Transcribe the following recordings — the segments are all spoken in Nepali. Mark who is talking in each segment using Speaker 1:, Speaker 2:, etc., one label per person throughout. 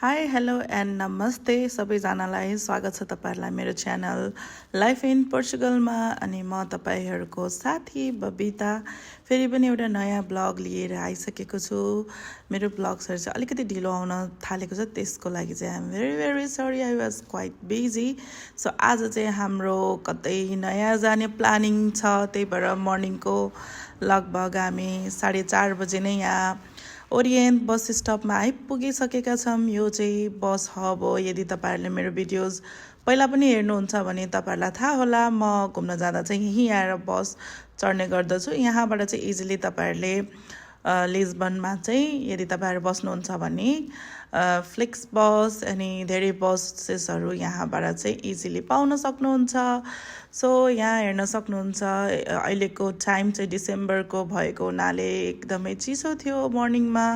Speaker 1: हाई हेलो एन्ड नमस्ते सबैजनालाई स्वागत छ तपाईहरुलाई मेरो च्यानल लाइफ इन पोर्चुगलमा अनि म तपाईहरुको साथी बबिता फेरि पनि एउटा नयाँ ब्लग लिएर आइसकेको छु। मेरो ब्लग्सहरु चाहिँ अलिकति ढिलो आउन थालेको छ, त्यसको लागि चाहिँ I am very sorry, I was quite busy. So आज चाहिँ हाम्रो कतै नयाँ जाने प्लानिङ छ, त्यही भएर मर्निङको लगभग हामी 4:30 बजे नै यहाँ ओरिएन्ट बस स्टपमा आइपुगिसकेका छौं। यो चाहिँ बस हब हो। यदि तपाईहरुले मेरो भिडियोज पहिला पनि हेर्नुहुन्छ भने तपाईहरुलाई थाहा होला, म घुम्न जाँदा चाहिँ यही आएर बस चढ्ने गर्दछु। यहाँबाट चाहिँ इजिली तपाईहरुले लिस्बनमा चाहिँ यदि तपाईहरु बस्नुहुन्छ भने फ्लिक्स बस अनि धेरै बसेसहरु यहाँबाट चाहिँ इजिली पाउन सक्नुहुन्छ। सो यहाँ हेर्न सक्नुहुन्छ अहिलेको टाइम चाहिँ डिसेम्बरको भएको हुनाले एकदमै चिसो थियो मर्निङमा।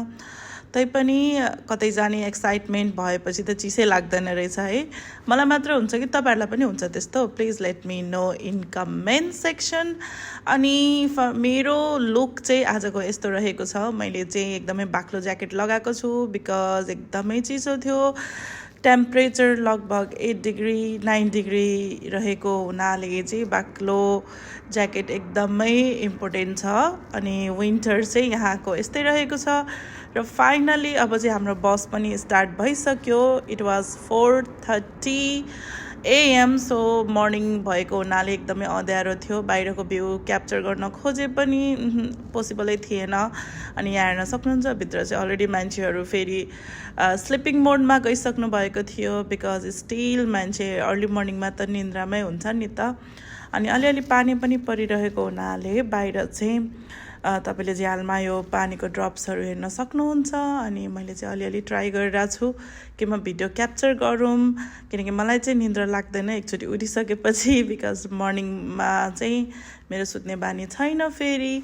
Speaker 1: तैपनि कतै जाने एक्साइटमेन्ट भएपछि त चिसै लाग्दैन रहेछ है। मलाई मात्र हुन्छ कि तपाईहरुलाई पनि हुन्छ त्यस्तो? Please let me know in comment section. अनि मेरो लुक चाहिँ आजको यस्तो रहेको छ। मैले चाहिँ एकदमै बाक्लो ज्याकेट लगाएको छु बिकज एकदमै चिसो थियो। टेम्परेचर लगभग 8 डिग्री 9 डिग्री रहेको हुनाले चाहिँ बाक्लो ज्याकेट एकदमै इम्पोर्टेन्ट छ। अनि विन्टर चाहिँ यहाँको यस्तै रहेको छ। र फाइनली अब चाहिँ हाम्रो बस पनि स्टार्ट भइसक्यो। It was 4:30 AM। So morning भएको हुनाले एकदमै अँध्यारो थियो। बाहिरको भ्यू क्याप्चर गर्न खोजे पनि पोसिबलै थिएन। अनि यहाँ हेर्न सक्नुहुन्छ भित्र चाहिँ अलरेडी मान्छेहरू फेरि स्लिपिङ मोडमा गइसक्नु भएको थियो बिकज स्टिल मान्छे अर्ली मर्निङमा त निन्द्रामै हुन्छ नि त। अनि अलिअलि पानी पनि परिरहेको हुनाले बाहिर चाहिँ तपाईले झ्यालमा यो पानीको ड्रप्सहरु हेर्न सक्नुहुन्छ। अनि मैले चाहिँ अलिअलि ट्राई गरिरहेको छु कि म भिडियो क्याप्चर गरौँ, किनकि मलाई चाहिँ निन्द्रा लाग्दैन एकचोटि उठिसकेपछि बिकज मर्निङमा चाहिँ मेरो सुत्ने बानी छैन फेरि।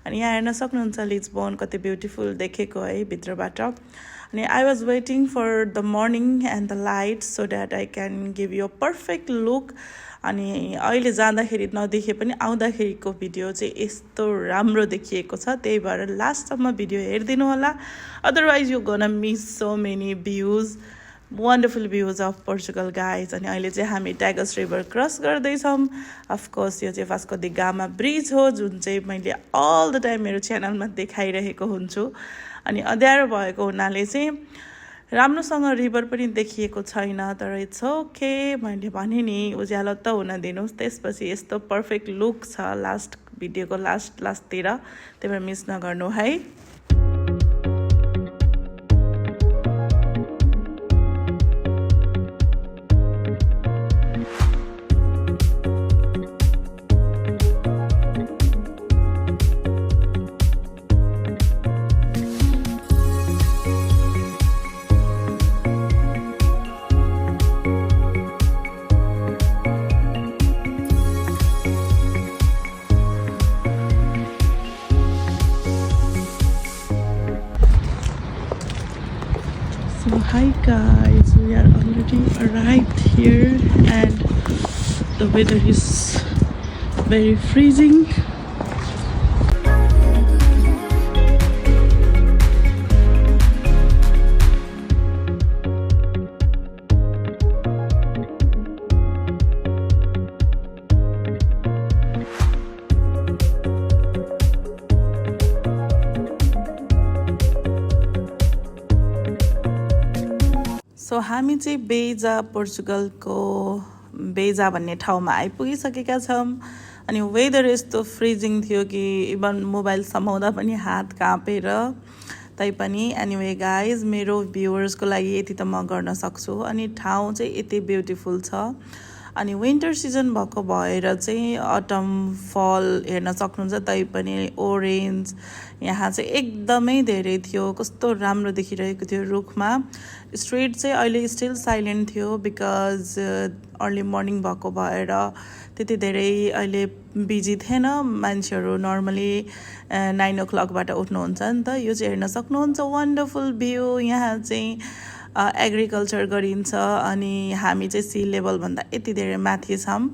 Speaker 1: अनि यहाँ हेर्न सक्नुहुन्छ लिस्बन कति ब्युटिफुल देखेको है भित्रबाट। अनि I was waiting for the morning and the light so that I can give you a perfect look. अनि अहिले जाँदाखेरि नदेखे पनि आउँदाखेरिको भिडियो चाहिँ यस्तो राम्रो देखिएको छ, त्यही भएर लास्टसम्म भिडियो हेरिदिनु होला। Otherwise you gonna miss so many भ्यूज, wonderful भ्यूज of Portugal guys. अनि अहिले चाहिँ हामी ट्यागस रिभर क्रस गर्दैछौँ। अफकोर्स यो चाहिँ वास्को द गामा ब्रिज हो, जुन चाहिँ मैले अल द टाइम मेरो च्यानलमा देखाइरहेको हुन्छु। अनि अँध्यारो भएको हुनाले चाहिँ राम्रोसँग रिभर पनि देखिएको छैन, तर इट्स ओके। मैले भने नि उज्यालो त हुन दिनुहोस्, त्यसपछि यस्तो पर्फेक्ट लुक छ लास्ट भिडियोको लास्टतिर, त्यही भएर मिस नगर्नु है। So hi guys, we are already arrived here and the weather is very freezing. So हामी चाहिँ बेजा पोर्चुगलको बेजा भन्ने ठाउँमा आइपुगिसकेका छौँ। अनि वेदर यस्तो फ्रिजिङ थियो कि इभन मोबाइल समाउँदा पनि हात काँपेर। तैपनि एनिवे गाइज, मेरो भ्युवर्सको लागि यति त म गर्न सक्छु। अनि ठाउँ चाहिँ यति ब्युटिफुल छ। अनि विन्टर सिजन भएको भएर चाहिँ अटम फल हेर्न सक्नुहुन्छ। तैपनि ओरेन्ज यहाँ चाहिँ एकदमै धेरै थियो, कस्तो राम्रो देखिरहेको थियो रुखमा। स्ट्रिट चाहिँ अहिले स्टिल साइलेन्ट थियो बिकज अर्ली मर्निङ भएको भएर त्यति धेरै अहिले बिजी थिएन। मान्छेहरू नर्मली 9 o'clockबाट उठ्नुहुन्छ नि त। यो चाहिँ हेर्न सक्नुहुन्छ वन्डरफुल भ्यू। यहाँ चाहिँ एग्रिकल्चर गरिन्छ अनि हामी चाहिँ सी लेभलभन्दा यति धेरै माथि छौँ।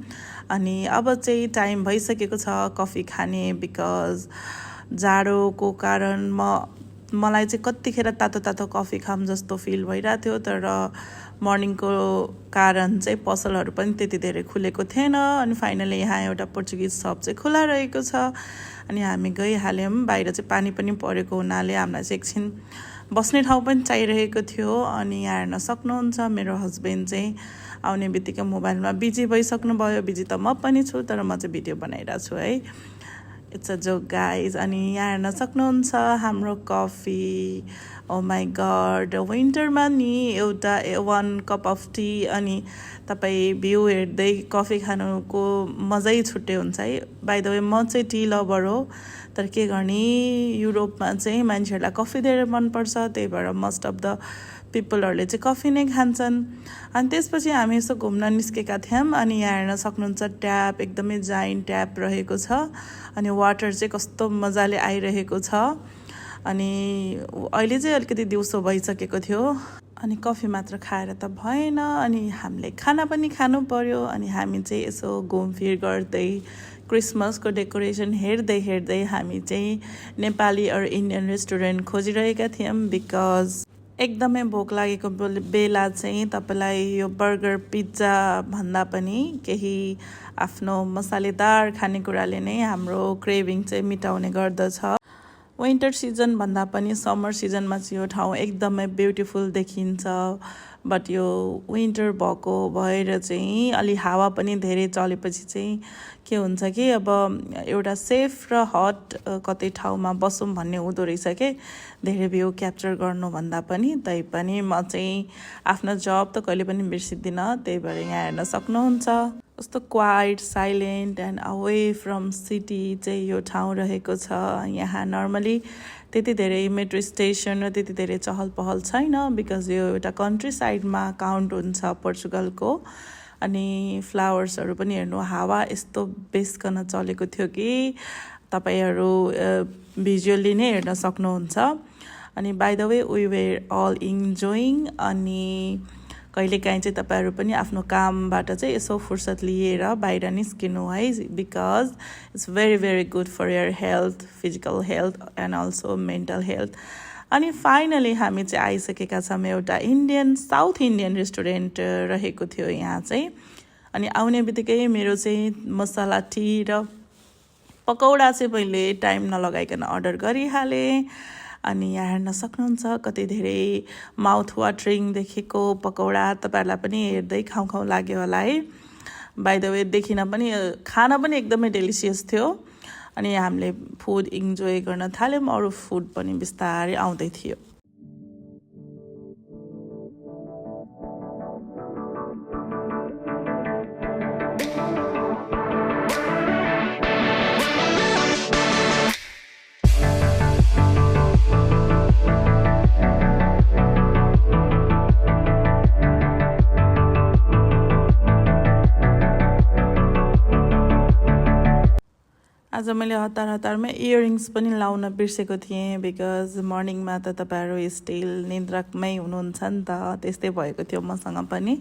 Speaker 1: अनि अब चाहिँ टाइम भइसकेको छ कफी खाने बिकज जाडोको कारण म मलाई चाहिँ कतिखेर तातो तातो कफी खाऊँ जस्तो फिल भइरहेको थियो, तर मर्निङको कारण चाहिँ पसलहरू पनि त्यति धेरै खुलेको थिएन। अनि फाइनली यहाँ एउटा पोर्चुगिज सप चाहिँ खुला रहेको छ। अनि हामी गइहाल्यौँ। बाहिर चाहिँ पानी पनि परेको हुनाले हामीलाई चाहिँ एकछिन बस्ने ठाउँ पनि चाहिरहेको थियो। अनि यहाँ हेर्न सक्नुहुन्छ मेरो हस्बेन्ड चाहिँ आउने बित्तिकै मोबाइलमा बिजी भइसक्नुभयो। बिजी त म पनि छु, तर म चाहिँ भिडियो बनाइरहेको छु है। It's a joke guys. अनि यहाँ हेर्न सक्नुहुन्छ हाम्रो कफी। ओ माई गड, विन्टरमा नि एउटा 1 कप अफ टी अनि तपाईँ भ्यू हेर्दै कफी खानुको मजै छुट्टै हुन्छ है। बाइ द वे म चाहिँ टी लभर हो, तर के गर्ने युरोपमा चाहिँ मान्छेहरूलाई कफी धेरै मनपर्छ, त्यही भएर मोस्ट अफ द पिपलहरूले चाहिँ कफी नै खान्छन्। अनि त्यसपछि हामी यसो घुम्न निस्केका थियौँ। अनि यहाँ हेर्न सक्नुहुन्छ ट्याप, एकदमै जाइन्ट ट्याप रहेको छ। अनि वाटर चाहिँ कस्तो मजाले आइरहेको छ। अनि अहिले चाहिँ अलिकति दिउँसो भइसकेको थियो। अनि कफी मात्र खाएर त भएन, अनि हामीले खाना पनि खानु पर्यो। अनि हामी चाहिँ यसो घुमफिर गर्दै क्रिसमसको डेकोरेसन हेर्दै हेर्दै हामी चाहिँ नेपाली अर इन्डियन रेस्टुरेन्ट खोजिरहेका थियौँ। बिकज एकदमै भोक लागेको बेला चाहिँ तपाईँलाई यो बर्गर पिज्जा भन्दा पनि केही आफ्नो मसालेदार खानेकुराले नै हाम्रो क्रेभिङ चाहिँ मिटाउने गर्दछ। विन्टर सिजन भन्दा पनि समर सिजनमा चाहिँ यो ठाउँ एकदमै ब्युटिफुल देखिन्छ। बट यो विन्टर भएको भएर चाहिँ अलि हावा पनि धेरै चलेपछि चाहिँ के हुन्छ कि अब एउटा सेफ र हट कतै ठाउँमा बसौँ भन्ने हुँदो रहेछ के, धेरै भ्यू क्याप्चर गर्नुभन्दा पनि। तैपनि म चाहिँ आफ्नो जब त कहिले पनि बिर्सिदिनँ, त्यही भएर यहाँ हेर्न सक्नुहुन्छ कस्तो quite, silent and away from city चाहिँ यो ठाउँ रहेको छ। यहाँ नर्मली त्यति धेरै मेट्रो स्टेसन र त्यति धेरै चहल पहल छैन, बिकज यो एउटा कन्ट्री साइडमा काउन्ट हुन्छ पोर्चुगलको। अनि फ्लावर्सहरू पनि हेर्नु, हावा यस्तो बेसकन चलेको थियो कि तपाईँहरू भिजुअली नै हेर्न सक्नुहुन्छ। अनि by the way we were all enjoying. अनि कहिलेकाहीँ चाहिँ तपाईँहरू पनि आफ्नो कामबाट चाहिँ यसो फुर्सद लिएर बाहिर निस्किनु है, because it's very very good for your health, physical health and also mental health. अनि फाइनली हामी चाहिँ आइसकेका छौँ। एउटा साउथ इन्डियन रेस्टुरेन्ट रहेको थियो यहाँ चाहिँ। अनि आउने बित्तिकै मेरो चाहिँ मसाला टी र पकौडा चाहिँ मैले टाइम नलगाइकन अर्डर गरिहालेँ। अनि यहाँ हेर्न सक्नुहुन्छ कति धेरै माउथ वाटरिङ देखेको पकौडा, तपाईँहरूलाई पनि हेर्दै खाउँ खाउँ लाग्यो होला है। बाइ द वे देखिन पनि खाना पनि एकदमै डेलिसियस थियो। अनि हामीले फुड इन्जोय गर्न थाल्यौँ, अरू फुड पनि बिस्तारै आउँदै थियो। आज मैले हतारमा इयरिङ्स पनि लाउन बिर्सेको थिएँ, बिकज मर्निङमा त तपाईँहरू स्टिल निन्द्रामै हुनुहुन्छ नि त, त्यस्तै भएको थियो मसँग पनि।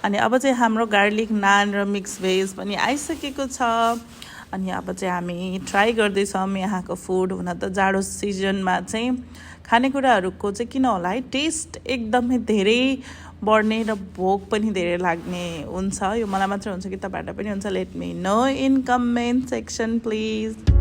Speaker 1: अनि अब चाहिँ हाम्रो गार्लिक नान र मिक्स भेज पनि आइसकेको छ। अनि अब चाहिँ हामी ट्राई गर्दैछौँ यहाँको फुड। हुन त जाडो सिजनमा चाहिँ खानेकुराहरूको चाहिँ किन होला है, टेस्ट एकदमै धेरै बढ्ने र भोक पनि धेरै लाग्ने हुन्छ। यो मलाई मात्र हुन्छ कि तपाईँहरूलाई पनि हुन्छ? Let me know in comment section please.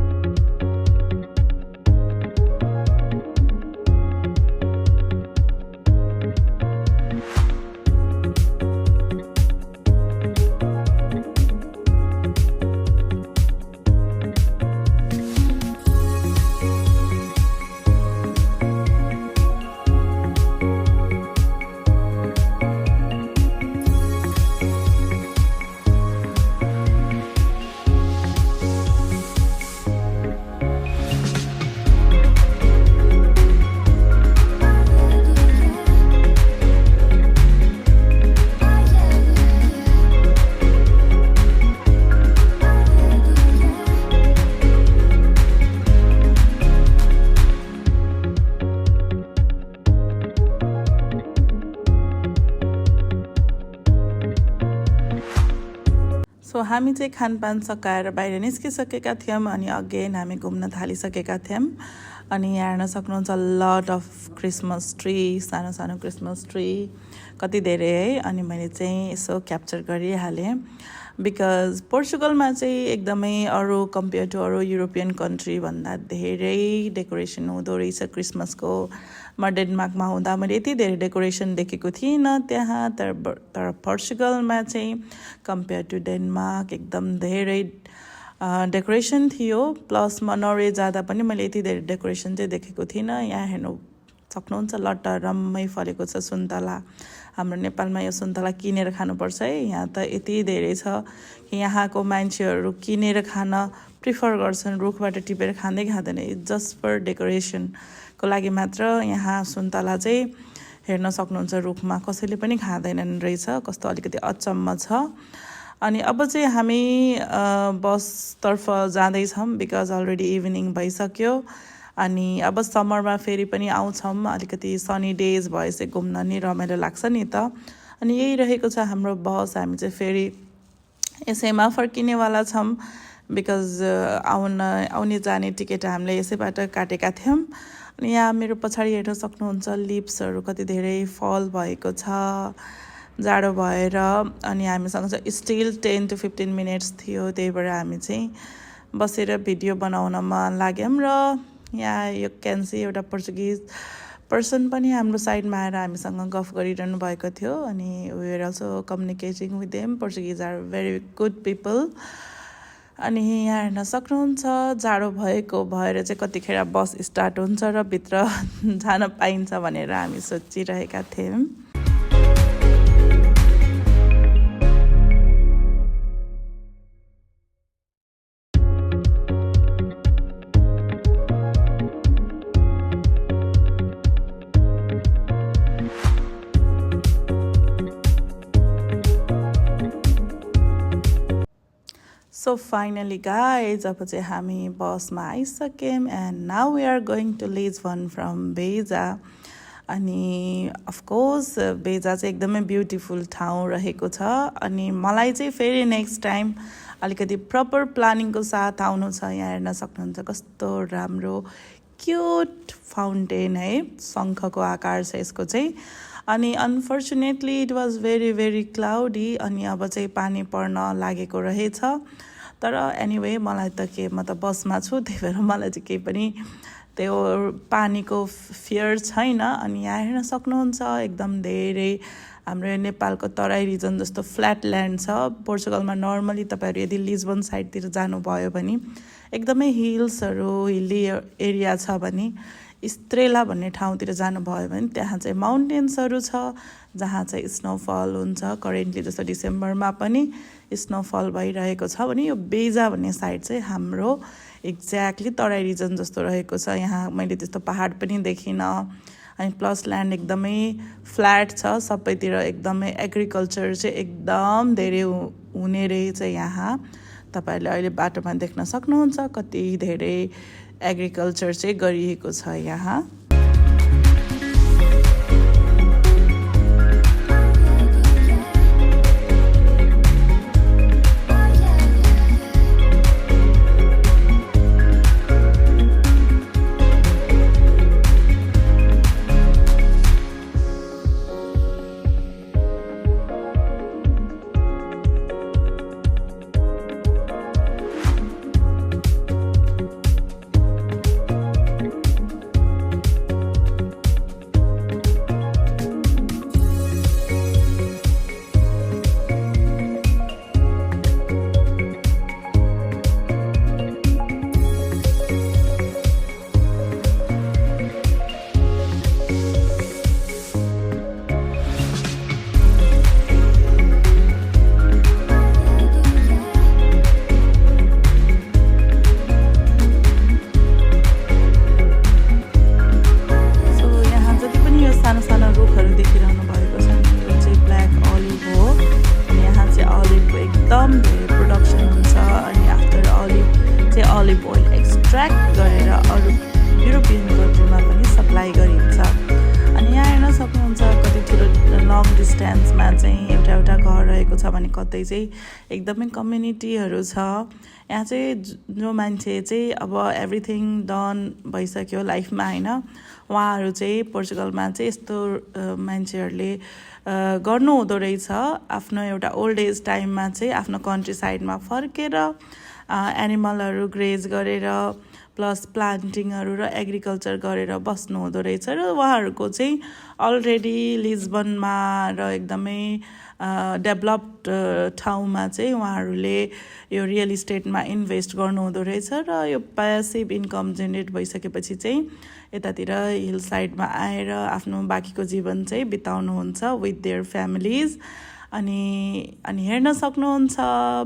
Speaker 1: So हामी चाहिँ खानपान सकाएर बाहिर निस्किसकेका थियौँ। अनि अगेन हामी घुम्न थालिसकेका थियौँ। अनि यहाँ हेर्न सक्नुहुन्छ लट अफ क्रिसमस ट्री, सानो सानो क्रिसमस ट्री कति धेरै है। अनि मैले चाहिँ यसो क्याप्चर गरिहालेँ बिकज पोर्चुगलमा चाहिँ एकदमै अरू कम्पेयर टु अरू युरोपियन कन्ट्री भन्दा धेरै डेकोरेसन हुँदो रहेछ क्रिसमसको। म डेनमार्कमा हुँदा मैले यति धेरै डेकोरेसन देखेको थिइनँ त्यहाँ, तर पोर्चुगलमा चाहिँ कम्पेयर टु डेनमार्क एकदम धेरै डेकोरेसन थियो। प्लस म नर्वे जाँदा पनि मैले यति धेरै डेकोरेसन चाहिँ देखेको थिइनँ। यहाँ हेर्नु सक्नुहुन्छ लट्ट रम्मै फलेको छ सुन्तला। हाम्रो नेपालमा यो सुन्तला किनेर खानुपर्छ है, यहाँ त यति धेरै छ कि यहाँको मान्छेहरू किनेर खान प्रिफर गर्छन्, रुखबाट टिपेर खाँदैन। जस्ट फर डेकोरेसनको लागि मात्र यहाँ सुन्तला चाहिँ हेर्न सक्नुहुन्छ रुखमा कसैले पनि खाँदैनन् रहेछ, कस्तो अलिकति अचम्म छ। अनि अब चाहिँ हामी बसतर्फ जाँदैछौँ बिकज अलरेडी इभिनिङ भइसक्यो। अनि अब समरमा फेरि पनि आउँछौँ, अलिकति सनी डेज भएपछि घुम्न नि रमाइलो लाग्छ नि त। अनि यही रहेको छ हाम्रो बस, हामी चाहिँ फेरि यसैमा फर्किनेवाला छौँ बिकज आउने जाने टिकट हामीले यसैबाट काटेका थियौँ। अनि यहाँ मेरो पछाडि हेर्न सक्नुहुन्छ लिप्सहरू कति धेरै फल भएको छ जाडो भएर। अनि हामीसँग चाहिँ स्टिल 10 to 15 मिनट्स थियो, त्यही भएर हामी चाहिँ बसेर भिडियो बनाउनमा लाग्यौँ। र यहाँ यो क्यान्सी एउटा पोर्चुगिज पर्सन पनि हाम्रो साइडमा आएर हामीसँग गफ गरिरहनु भएको थियो। अनि we are also communicating with them. Portuguese are very good people. अनि यहाँ हेर्न सक्नुहुन्छ जाडो भएको भएर चाहिँ कतिखेर बस स्टार्ट हुन्छ र भित्र जान पाइन्छ भनेर हामी सोचिरहेका थियौँ। सो फाइनली गाइज अब चाहिँ हामी बसमा आइसक्यौँ and now we are going to Lisbon from Beja. अनि अफकोर्स बेजा चाहिँ एकदमै ब्युटिफुल ठाउँ रहेको छ। अनि मलाई चाहिँ फेरि नेक्स्ट टाइम अलिकति प्रपर प्लानिङको साथ आउनु छ। यहाँ हेर्न सक्नुहुन्छ कस्तो राम्रो क्युट फाउन्टेन है, शङ्खको आकार छ यसको चाहिँ। अनि unfortunately it was very cloudy. अनि अब चाहिँ पानी पर्न लागेको रहेछ। तर एनिवे मलाई त के, म त बसमा छु, त्यही भएर मलाई चाहिँ केही पनि त्यो पानीको फियर छैन। अनि यहाँ हेर्न सक्नुहुन्छ एकदम धेरै हाम्रो नेपालको तराई रिजन जस्तो फ्ल्याट ल्यान्ड छ। पोर्चुगलमा नर्मली तपाईँहरू यदि लिस्बन साइडतिर जानुभयो भने एकदमै हिल्सहरू, हिल्ली एरिया छ भने इस्ट्रेला भन्ने ठाउँतिर जानुभयो भने त्यहाँ चाहिँ माउन्टेन्सहरू छ जहाँ चाहिँ स्नोफल हुन्छ। करेन्टली जस्तो डिसेम्बरमा पनि स्नोफल भइरहेको छ भने यो बेजा भन्ने साइड चाहिँ हाम्रो एक्ज्याक्टली तराई रिजन जस्तो रहेको छ। यहाँ मैले त्यस्तो पहाड पनि देखिनँ। अनि प्लस ल्यान्ड एकदमै फ्ल्याट छ, सबैतिर एकदमै एग्रिकल्चर चाहिँ एकदम धेरै हुने रहेछ यहाँ। तपाईँहरूले अहिले बाटोमा देख्न सक्नुहुन्छ कति धेरै एग्रिकल्चर चाहिँ गरिएको छ यहाँ। डिस्टेन्समा चाहिँ एउटा एउटा घर रहेको छ भने कतै चाहिँ एकदमै कम्युनिटीहरू छ। यहाँ चाहिँ जो मान्छे चाहिँ अब एभ्रिथिङ डन भइसक्यो लाइफमा होइन, उहाँहरू चाहिँ पोर्चुगलमा चाहिँ यस्तो मान्छेहरूले गर्नु हुँदो रहेछ। आफ्नो एउटा ओल्ड एज टाइममा चाहिँ आफ्नो कन्ट्री साइडमा फर्केर एनिमलहरू ग्रेज गरेर प्लस प्लान्टिङहरू र एग्रिकल्चर गरेर बस्नु हुँदो रहेछ। र उहाँहरूको चाहिँ अलरेडी लिस्बनमा र एकदमै डेभलप्ड ठाउँमा चाहिँ उहाँहरूले यो रियल इस्टेटमा इन्भेस्ट गर्नु हुँदो रहेछ र यो प्यासिभ इन्कम जेनेरेट भइसकेपछि चाहिँ यतातिर हिल साइडमा आएर आफ्नो बाँकीको जीवन चाहिँ बिताउनुहुन्छ विथ देयर फ्यामिलिज। अनि हेर्न सक्नुहुन्छ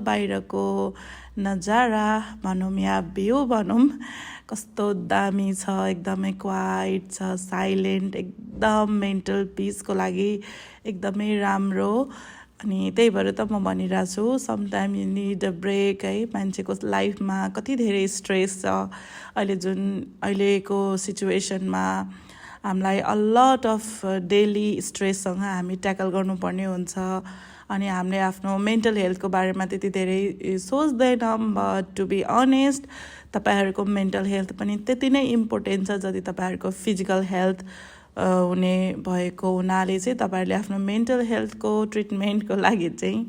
Speaker 1: बाहिरको नजारा भनौँ या भ्यू भनौँ कस्तो दामी छ, एकदमै क्वाइट छ, साइलेन्ट, एकदम मेन्टल पिसको लागि एकदमै राम्रो। अनि त्यही भएर त म भनिरहेको छु sometime you need a break है। मान्छेको लाइफमा कति धेरै स्ट्रेस छ अहिलेको सिचुएसनमा, हामीलाई अ लट अफ डेली स्ट्रेससँग हामी ट्याकल गर्नुपर्ने हुन्छ अनि हामीले आफ्नो मेन्टल हेल्थको बारेमा त्यति धेरै सोच्दैनौँ। बट टु बी अनेस्ट तपाईँहरूको मेन्टल हेल्थ पनि त्यति नै इम्पोर्टेन्ट छ जति तपाईँहरूको फिजिकल हेल्थ हुने भएको हुनाले चाहिँ तपाईँहरूले आफ्नो मेन्टल हेल्थको ट्रिटमेन्टको लागि चाहिँ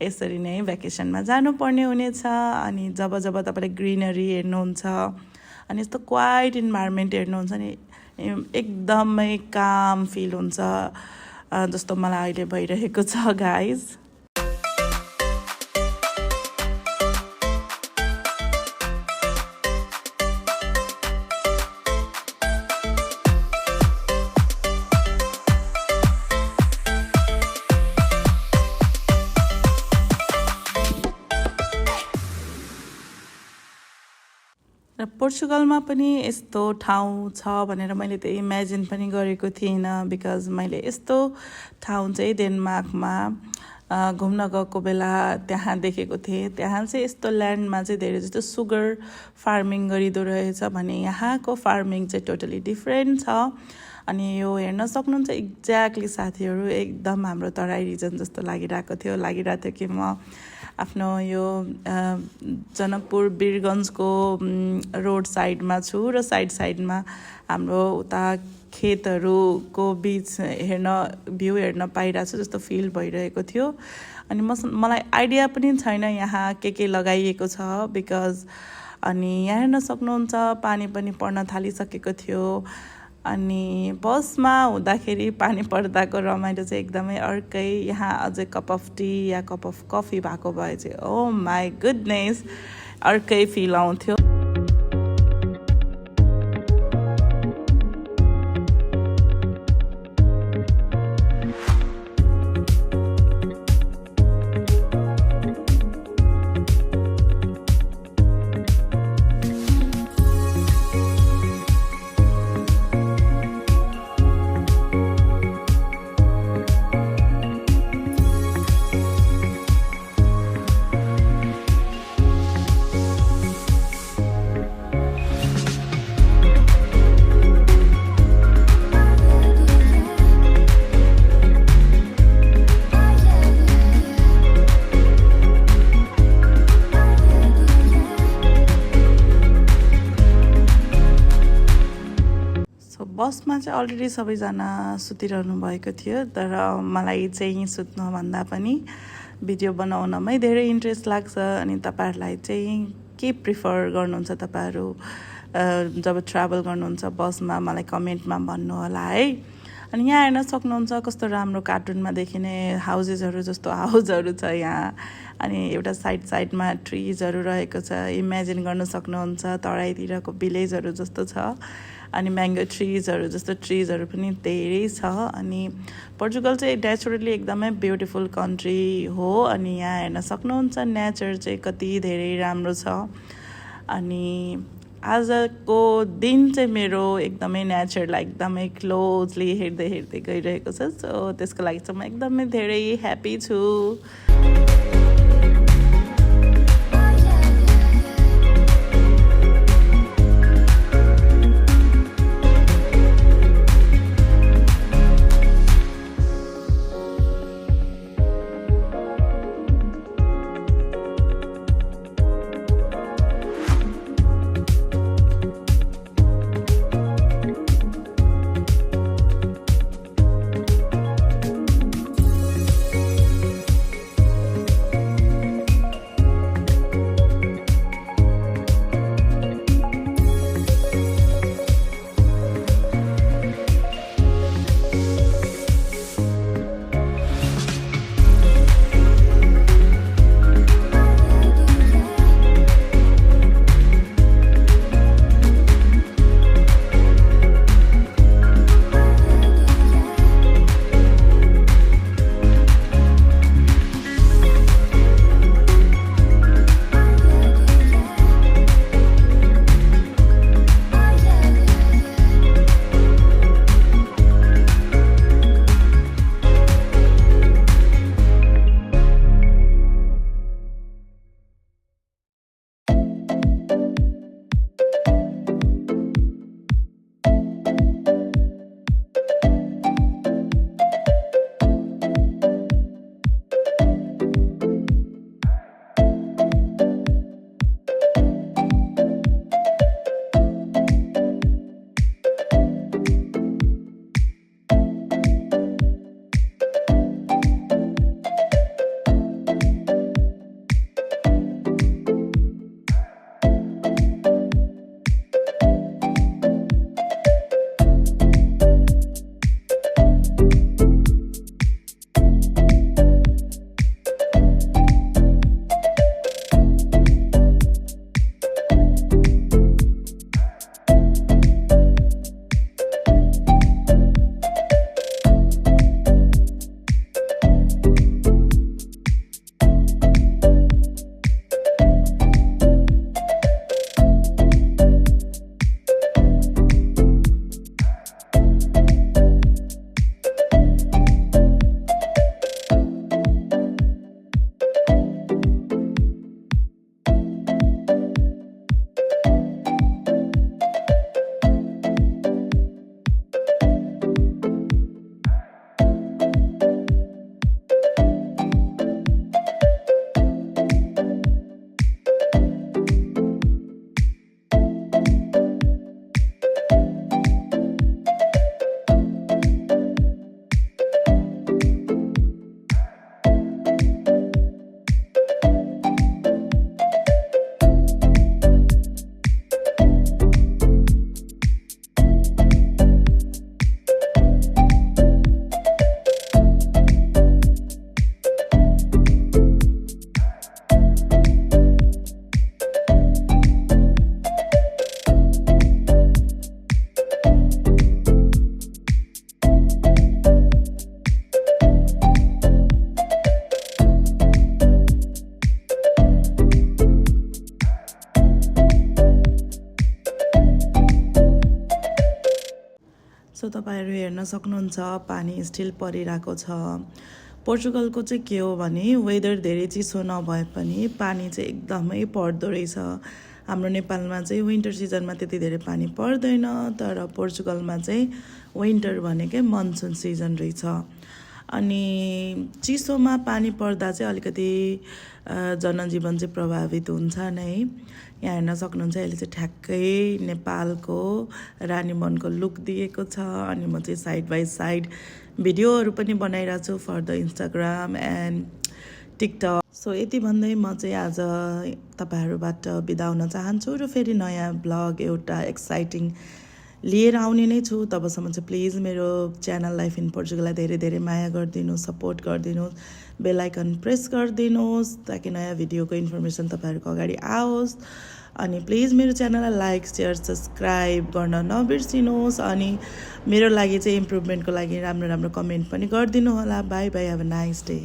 Speaker 1: यसरी नै भ्याकेसनमा जानुपर्ने हुनेछ। अनि जब तपाईँले ग्रिनरी हेर्नुहुन्छ अनि यस्तो क्वाइट इन्भाइरोमेन्ट हेर्नुहुन्छ नि एकदमै काम फिल हुन्छ जस्तो मलाई अहिले भइरहेको छ गाइज। र पोर्चुगलमा पनि यस्तो ठाउँ छ भनेर मैले त इमेजिन पनि गरेको थिइनँ, बिकज मैले यस्तो ठाउँ चाहिँ डेनमार्कमा घुम्न गएको बेला त्यहाँ देखेको थिएँ। त्यहाँ चाहिँ यस्तो ल्यान्डमा चाहिँ धेरै जस्तो सुगर फार्मिङ गरिँदो रहेछ भने यहाँको फार्मिङ चाहिँ टोटली डिफ्रेन्ट छ। अनि यो हेर्न सक्नुहुन्छ एक्ज्याक्टली साथीहरू एकदम हाम्रो तराई रिजन जस्तो लागिरहेको थियो कि म आफ्नो यो जनकपुर वीरगन्जको रोड साइडमा छु र साइडमा हाम्रो उता खेतहरूको बिच भ्यू हेर्न पाइरहेको छु जस्तो फिल भइरहेको थियो। अनि मलाई आइडिया पनि छैन यहाँ के लगाइएको छ बिकज। अनि यहाँ हेर्न सक्नुहुन्छ पानी पनि पर्न थालिसकेको थियो। अनि बसमा हुँदाखेरि पानी पर्दाको रमाइलो चाहिँ एकदमै अर्कै। यहाँ अझै cup of T yeah cup of coffee भएको भए चाहिँ ओ माई गुडनेस अर्कै फिल आउँथ्यो। बसमा चाहिँ अलरेडी सबैजना सुतिरहनु भएको थियो, तर मलाई चाहिँ सुत्नुभन्दा पनि भिडियो बनाउनमै धेरै इन्ट्रेस्ट लाग्छ। अनि तपाईँहरूलाई चाहिँ के प्रिफर गर्नुहुन्छ तपाईँहरू जब ट्राभल गर्नुहुन्छ बसमा, मलाई कमेन्टमा भन्नु होला है। अनि यहाँ हेर्न सक्नुहुन्छ कस्तो राम्रो कार्टुनमा देखिने हाउसेसहरू जस्तो हाउसहरू छ यहाँ। अनि एउटा साइडमा ट्रिजहरू रहेको छ, इमेजिन गर्न सक्नुहुन्छ तराईतिरको भिलेजहरू जस्तो छ। अनि म्याङ्गो ट्रिजहरू जस्तो ट्रिजहरू पनि धेरै छ। अनि पोर्चुगल चाहिँ नेचुरली एकदमै ब्युटिफुल कन्ट्री हो। अनि यहाँ हेर्न सक्नुहुन्छ नेचर चाहिँ कति धेरै राम्रो छ। अनि आजको दिन चाहिँ मेरो एकदमै नेचरलाई एकदमै क्लोजली हेर्दै गइरहेको छ। सो त्यसको लागि चाहिँ म एकदमै धेरै ह्याप्पी छु। सो तपाईँहरू हेर्न सक्नुहुन्छ पानी स्टिल परिरहेको छ। पोर्चुगलको चाहिँ के हो भने वेदर धेरै चिसो नभए पनि पानी चाहिँ एकदमै पर्दो रहेछ। हाम्रो नेपालमा चाहिँ विन्टर सिजनमा त्यति धेरै पानी पर्दैन, तर पोर्चुगलमा चाहिँ विन्टर भनेकै मनसुन सिजन रहेछ। अनि चिसोमा पानी पर्दा चाहिँ अलिकति जनजीवन चाहिँ प्रभावित हुन्छ नै। यहाँ हेर्न सक्नुहुन्छ अहिले चाहिँ ठ्याक्कै नेपालको रानीवनको लुक दिएको छ। अनि म चाहिँ साइड बाई साइड भिडियोहरू पनि बनाइरहेको छु for the Instagram and TikTok. So यति भन्दै म चाहिँ आज तपाईँहरूबाट बिदा हुन चाहन्छु र फेरि नयाँ ब्लग एउटा एक्साइटिङ लिएर आउने नै छु। तबसम्म चाहिँ प्लिज मेरो च्यानल लाइफ इन पोर्चुगललाई धेरै धेरै माया गरिदिनुहोस्, सपोर्ट गरिदिनुहोस्, बेल आइकन प्रेस गरिदिनुहोस् ताकि नयाँ भिडियोको इन्फर्मेसन तपाईँहरूको अगाडि आओस्। अनि प्लिज मेरो च्यानललाई लाइक, सेयर, सब्सक्राइब गर्न नबिर्सिनुहोस्। अनि मेरो लागि चाहिँ इम्प्रुभमेन्टको लागि राम्रो राम्रो कमेन्ट पनि गरिदिनु होला। By by, have a nice day.